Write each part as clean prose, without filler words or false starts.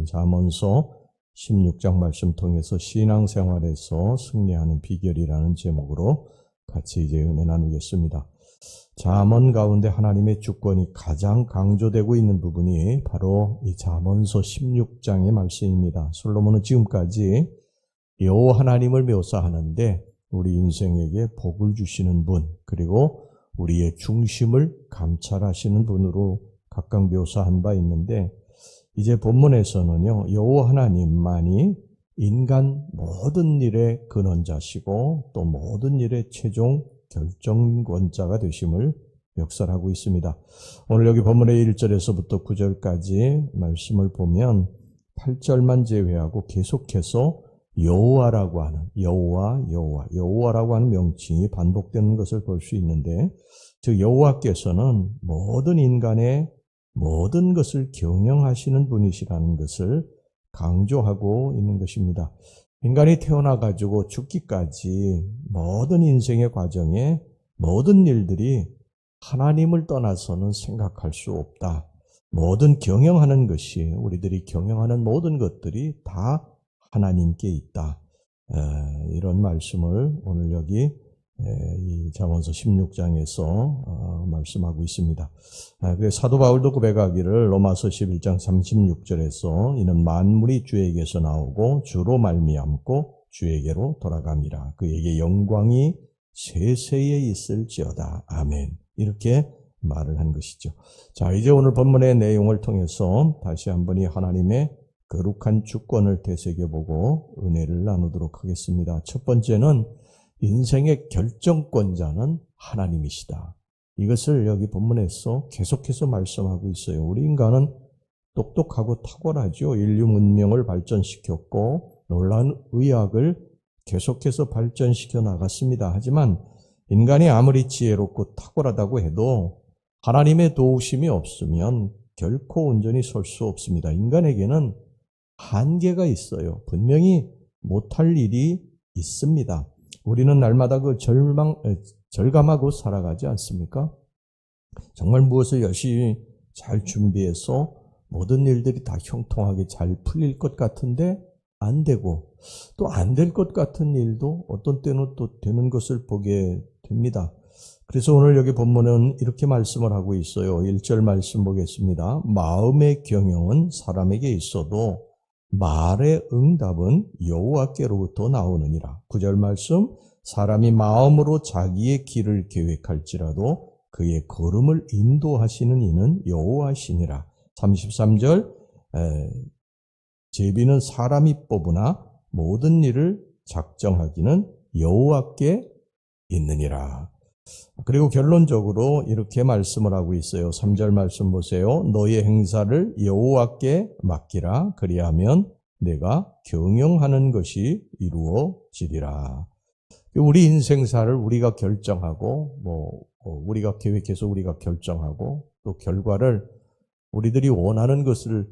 잠언서 16장 말씀 통해서 신앙생활에서 승리하는 비결이라는 제목으로 같이 이제 은혜 나누겠습니다. 잠언 가운데 하나님의 주권이 가장 강조되고 있는 부분이 바로 이 잠언서 16장의 말씀입니다. 솔로몬은 지금까지 여호와 하나님을 묘사하는데 우리 인생에게 복을 주시는 분, 그리고 우리의 중심을 감찰하시는 분으로 각각 묘사한 바 있는데, 이제 본문에서는요, 여호와 하나님만이 인간 모든 일의 근원자시고 또 모든 일의 최종 결정권자가 되심을 역설하고 있습니다. 오늘 여기 본문의 1절에서부터 9절까지 말씀을 보면 8절만 제외하고 계속해서 여호와라고 하는 여호와라고 하는 명칭이 반복되는 것을 볼 수 있는데, 즉 여호와께서는 모든 인간의 모든 것을 경영하시는 분이시라는 것을 강조하고 있는 것입니다. 인간이 태어나가지고 죽기까지 모든 인생의 과정에 모든 일들이 하나님을 떠나서는 생각할 수 없다. 모든 경영하는 것이, 우리들이 경영하는 모든 것들이 다 하나님께 있다. 이런 말씀을 오늘 여기 이 잠언서 16장에서 말씀하고 있습니다. 그래서 사도 바울도 고백하기를 로마서 11장 36절에서 이는 만물이 주에게서 나오고 주로 말미암고 주에게로 돌아갑니다. 그에게 영광이 세세에 있을지어다. 아멘. 이렇게 말을 한 것이죠. 자, 이제 오늘 본문의 내용을 통해서 다시 한번 이 하나님의 거룩한 주권을 되새겨보고 은혜를 나누도록 하겠습니다. 첫 번째는 인생의 결정권자는 하나님이시다. 이것을 여기 본문에서 계속해서 말씀하고 있어요. 우리 인간은 똑똑하고 탁월하죠. 인류 문명을 발전시켰고 놀라운 의학을 계속해서 발전시켜 나갔습니다. 하지만 인간이 아무리 지혜롭고 탁월하다고 해도 하나님의 도우심이 없으면 결코 온전히 설 수 없습니다. 인간에게는 한계가 있어요. 분명히 못할 일이 있습니다. 우리는 날마다 그 절감하고 살아가지 않습니까? 정말 무엇을 열심히 잘 준비해서 모든 일들이 다 형통하게 잘 풀릴 것 같은데 안 되고, 또 안 될 것 같은 일도 어떤 때는 또 되는 것을 보게 됩니다. 그래서 오늘 여기 본문은 이렇게 말씀을 하고 있어요. 1절 말씀 보겠습니다. 마음의 경영은 사람에게 있어도 말의 응답은 여호와께로부터 나오느니라. 9절 말씀, 사람이 마음으로 자기의 길을 계획할지라도 그의 걸음을 인도하시는 이는 여호와시니라. 33절, 제비는 사람이 뽑으나 모든 일을 작정하기는 여호와께 있느니라. 그리고 결론적으로 이렇게 말씀을 하고 있어요. 3절 말씀 보세요. 너의 행사를 여호와께 맡기라. 그리하면 내가 경영하는 것이 이루어지리라. 우리 인생사를 우리가 결정하고, 우리가 계획해서 우리가 결정하고, 또 결과를 우리들이 원하는 것을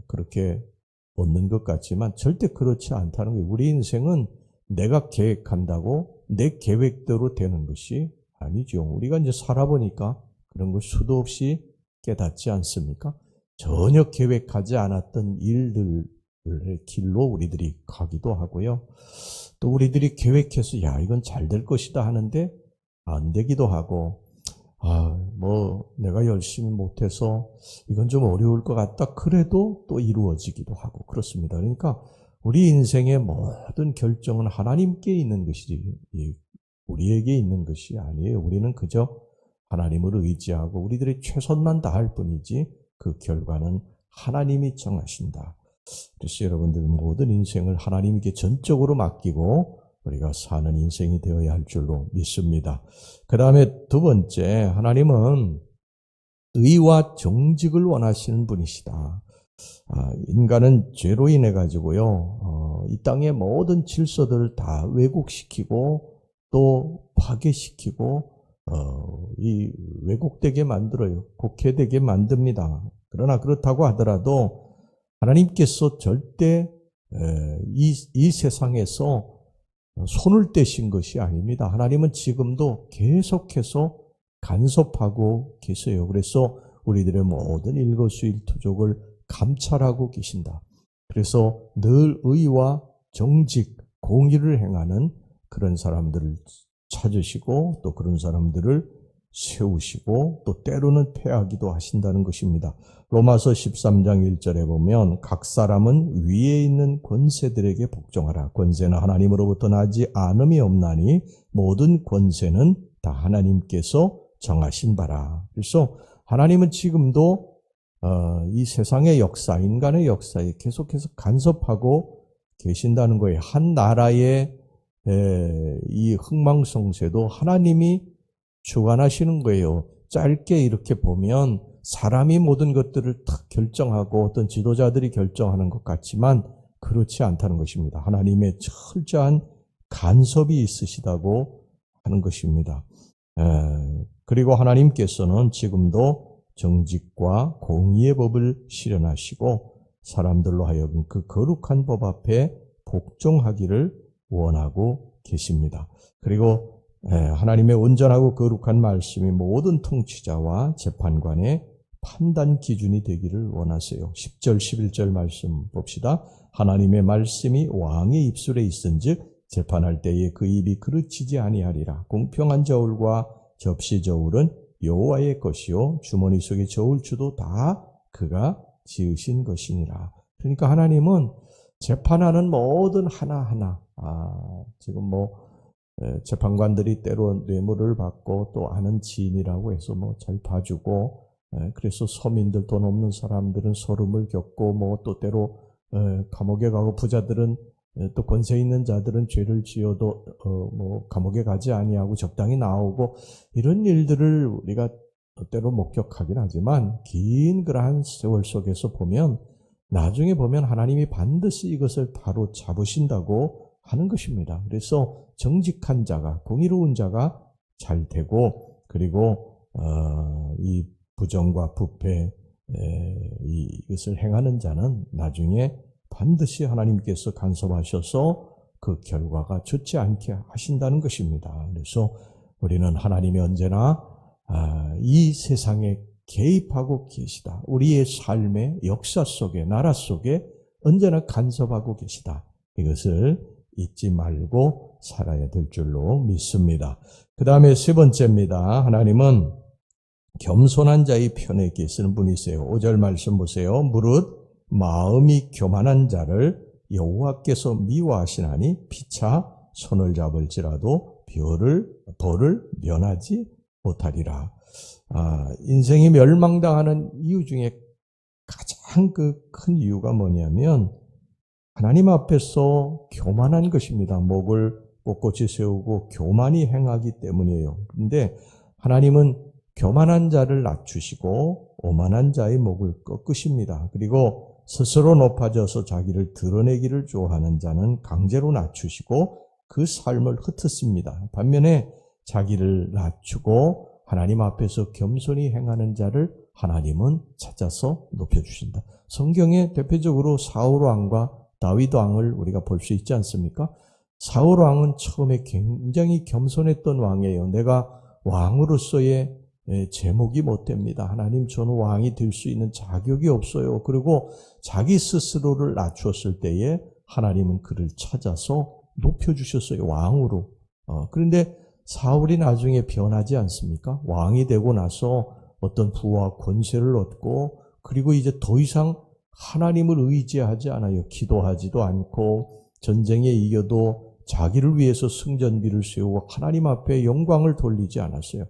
그렇게 얻는 것 같지만 절대 그렇지 않다는 거예요. 우리 인생은 내가 계획한다고 내 계획대로 되는 것이 아니죠. 우리가 이제 살아보니까 그런 걸 수도 없이 깨닫지 않습니까? 전혀 계획하지 않았던 일들의 길로 우리들이 가기도 하고요. 또 우리들이 계획해서 이건 잘 될 것이다 하는데 안 되기도 하고, 내가 열심히 못해서 이건 좀 어려울 것 같다. 그래도 또 이루어지기도 하고 그렇습니다. 그러니까 우리 인생의 모든 결정은 하나님께 있는 것이지 우리에게 있는 것이 아니에요. 우리는 그저 하나님을 의지하고 우리들의 최선만 다할 뿐이지 그 결과는 하나님이 정하신다. 그래서 여러분들 모든 인생을 하나님께 전적으로 맡기고 우리가 사는 인생이 되어야 할 줄로 믿습니다. 그 다음에 두 번째, 하나님은 의와 정직을 원하시는 분이시다. 인간은 죄로 인해 가지고요, 이 땅의 모든 질서들을 다 왜곡시키고 또 파괴시키고 이 왜곡되게 만들어요. 곡해되게 만듭니다. 그러나 그렇다고 하더라도 하나님께서 절대 이 세상에서 손을 떼신 것이 아닙니다. 하나님은 지금도 계속해서 간섭하고 계세요. 그래서 우리들의 모든 일거수일투족을 감찰하고 계신다. 그래서 늘 의와 정직, 공의를 행하는 그런 사람들을 찾으시고 또 그런 사람들을 세우시고 또 때로는 패하기도 하신다는 것입니다. 로마서 13장 1절에 보면 각 사람은 위에 있는 권세들에게 복종하라. 권세는 하나님으로부터 나지 않음이 없나니 모든 권세는 다 하나님께서 정하신 바라. 그래서 하나님은 지금도 이 세상의 역사, 인간의 역사에 계속해서 간섭하고 계신다는 거예요. 한 나라의 이 흥망성쇠도 하나님이 주관하시는 거예요. 짧게 이렇게 보면 사람이 모든 것들을 다 결정하고 어떤 지도자들이 결정하는 것 같지만 그렇지 않다는 것입니다. 하나님의 철저한 간섭이 있으시다고 하는 것입니다. 그리고 하나님께서는 지금도 정직과 공의의 법을 실현하시고 사람들로 하여금 그 거룩한 법 앞에 복종하기를 원하고 계십니다. 그리고 하나님의 온전하고 거룩한 말씀이 모든 통치자와 재판관의 판단 기준이 되기를 원하세요. 10절, 11절 말씀 봅시다. 하나님의 말씀이 왕의 입술에 있은즉 재판할 때에 그 입이 그르치지 아니하리라. 공평한 저울과 접시 저울은 여호와의 것이요 주머니 속의 저울추도 다 그가 지으신 것이니라. 그러니까 하나님은 재판하는 모든 하나하나 지금 재판관들이 때로 뇌물을 받고 또 아는 지인이라고 해서 잘 봐주고 그래서 서민들 돈 없는 사람들은 서름을 겪고 또 때로 감옥에 가고 부자들은 또 권세 있는 자들은 죄를 지어도 감옥에 가지 아니하고 적당히 나오고 이런 일들을 우리가 때로 목격하긴 하지만 긴 그러한 세월 속에서 보면 나중에 보면 하나님이 반드시 이것을 바로 잡으신다고 하는 것입니다. 그래서 정직한 자가, 공의로운 자가 잘 되고 그리고 이 부정과 부패 이것을 행하는 자는 나중에 반드시 하나님께서 간섭하셔서 그 결과가 좋지 않게 하신다는 것입니다. 그래서 우리는 하나님이 언제나 이 세상에 개입하고 계시다. 우리의 삶의 역사 속에, 나라 속에 언제나 간섭하고 계시다. 이것을 잊지 말고 살아야 될 줄로 믿습니다. 그 다음에 세 번째입니다. 하나님은 겸손한 자의 편에 계시는 분이세요. 5절 말씀 보세요. 무릇 마음이 교만한 자를 여호와께서 미워하시나니 피차 손을 잡을지라도 벌을 면하지 못하리라. 인생이 멸망당하는 이유 중에 가장 큰 이유가 뭐냐면 하나님 앞에서 교만한 것입니다. 목을 꼿꼿이 세우고 교만히 행하기 때문이에요. 그런데 하나님은 교만한 자를 낮추시고 오만한 자의 목을 꺾으십니다. 그리고 스스로 높아져서 자기를 드러내기를 좋아하는 자는 강제로 낮추시고 그 삶을 흩트습니다. 반면에 자기를 낮추고 하나님 앞에서 겸손히 행하는 자를 하나님은 찾아서 높여주신다. 성경에 대표적으로 사울 왕과 다윗 왕을 우리가 볼 수 있지 않습니까? 사울 왕은 처음에 굉장히 겸손했던 왕이에요. 내가 왕으로서의 제목이 못 됩니다. 하나님, 저는 왕이 될 수 있는 자격이 없어요. 그리고 자기 스스로를 낮추었을 때에 하나님은 그를 찾아서 높여주셨어요. 왕으로. 그런데 사울이 나중에 변하지 않습니까? 왕이 되고 나서 어떤 부와 권세를 얻고 그리고 이제 더 이상 하나님을 의지하지 않아요. 기도하지도 않고 전쟁에 이겨도 자기를 위해서 승전비를 세우고 하나님 앞에 영광을 돌리지 않았어요.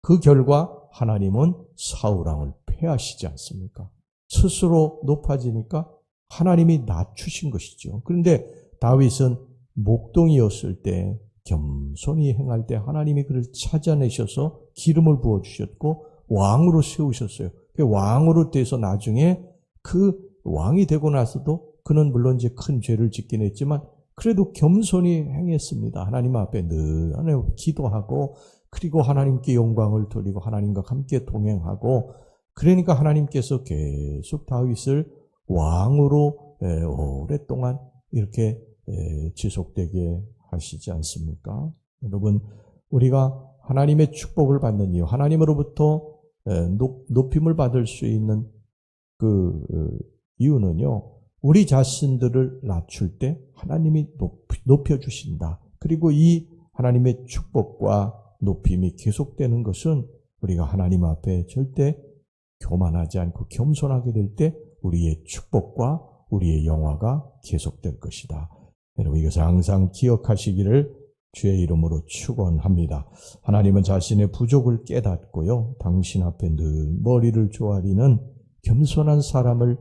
그 결과 하나님은 사울왕을 패하시지 않습니까? 스스로 높아지니까 하나님이 낮추신 것이죠. 그런데 다윗은 목동이었을 때 겸손히 행할 때 하나님이 그를 찾아내셔서 기름을 부어주셨고 왕으로 세우셨어요. 왕으로 돼서 나중에 그 왕이 되고 나서도 그는 물론 이제 큰 죄를 짓긴 했지만 그래도 겸손히 행했습니다. 하나님 앞에 늘 기도하고 그리고 하나님께 영광을 돌리고 하나님과 함께 동행하고 그러니까 하나님께서 계속 다윗을 왕으로 오랫동안 이렇게 지속되게 하시지 않습니까? 여러분, 우리가 하나님의 축복을 받는 이유, 하나님으로부터 높임을 받을 수 있는 그 이유는요, 우리 자신들을 낮출 때 하나님이 높여주신다. 그리고 이 하나님의 축복과 높임이 계속되는 것은 우리가 하나님 앞에 절대 교만하지 않고 겸손하게 될 때 우리의 축복과 우리의 영화가 계속될 것이다. 여러분, 이것을 항상 기억하시기를 주의 이름으로 축원합니다. 하나님은 자신의 부족을 깨닫고요, 당신 앞에 늘 머리를 조아리는 겸손한 사람을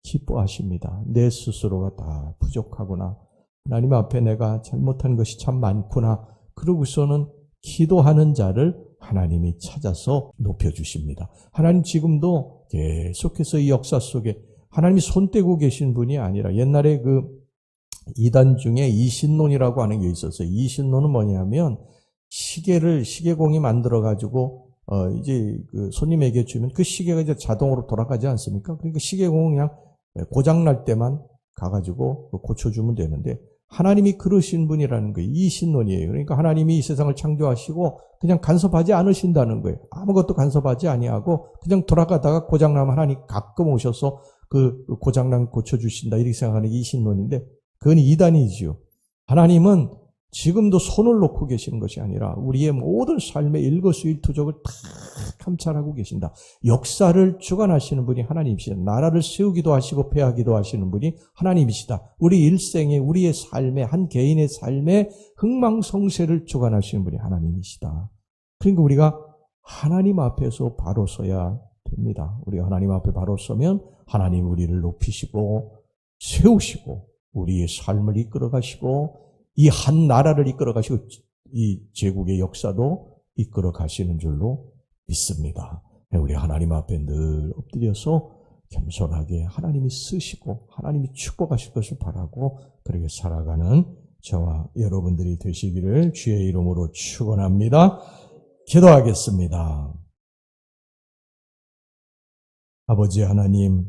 기뻐하십니다. 내 스스로가 다 부족하구나, 하나님 앞에 내가 잘못한 것이 참 많구나, 그러고서는 기도하는 자를 하나님이 찾아서 높여주십니다. 하나님 지금도 계속해서 이 역사 속에 하나님이 손 떼고 계신 분이 아니라, 옛날에 그 이단 중에 이신론이라고 하는 게 있었어요. 이신론은 뭐냐면 시계공이 만들어가지고 이제 그 손님에게 주면 그 시계가 이제 자동으로 돌아가지 않습니까? 그러니까 시계공은 그냥 고장날 때만 가가지고 고쳐주면 되는데, 하나님이 그러신 분이라는 거예요. 이신론이에요. 그러니까 하나님이 이 세상을 창조하시고 그냥 간섭하지 않으신다는 거예요. 아무것도 간섭하지 아니하고 그냥 돌아가다가 고장나면 하나님 가끔 오셔서 그 고장난 고쳐주신다, 이렇게 생각하는 게 이신론인데, 그건 이단이지요. 하나님은 지금도 손을 놓고 계시는 것이 아니라 우리의 모든 삶의 일거수일투족을 다 감찰하고 계신다. 역사를 주관하시는 분이 하나님이시다. 나라를 세우기도 하시고 폐하기도 하시는 분이 하나님이시다. 우리 일생에, 우리의 삶에, 한 개인의 삶에 흥망성쇠를 주관하시는 분이 하나님이시다. 그러니까 우리가 하나님 앞에서 바로 서야 됩니다. 우리가 하나님 앞에 바로 서면 하나님 우리를 높이시고 세우시고 우리의 삶을 이끌어 가시고 이 한 나라를 이끌어 가시고 이 제국의 역사도 이끌어 가시는 줄로 믿습니다. 우리 하나님 앞에 늘 엎드려서 겸손하게 하나님이 쓰시고 하나님이 축복하실 것을 바라고 그렇게 살아가는 저와 여러분들이 되시기를 주의 이름으로 축원합니다. 기도하겠습니다. 아버지 하나님,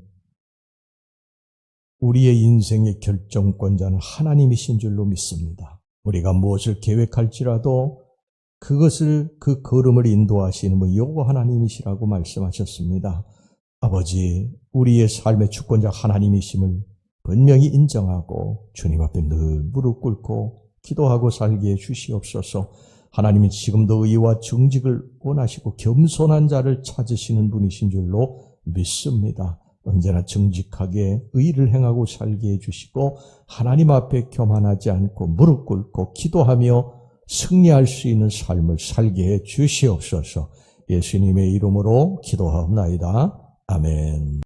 우리의 인생의 결정권자는 하나님이신 줄로 믿습니다. 우리가 무엇을 계획할지라도 그것을, 그 걸음을 인도하시는 분 여호와 하나님이시라고 말씀하셨습니다. 아버지, 우리의 삶의 주권자 하나님이심을 분명히 인정하고 주님 앞에 늘 무릎 꿇고 기도하고 살게 해 주시옵소서. 하나님은 지금도 의와 정직을 원하시고 겸손한 자를 찾으시는 분이신 줄로 믿습니다. 언제나 정직하게 의를 행하고 살게 해주시고 하나님 앞에 교만하지 않고 무릎 꿇고 기도하며 승리할 수 있는 삶을 살게 해 주시옵소서. 예수님의 이름으로 기도하옵나이다. 아멘.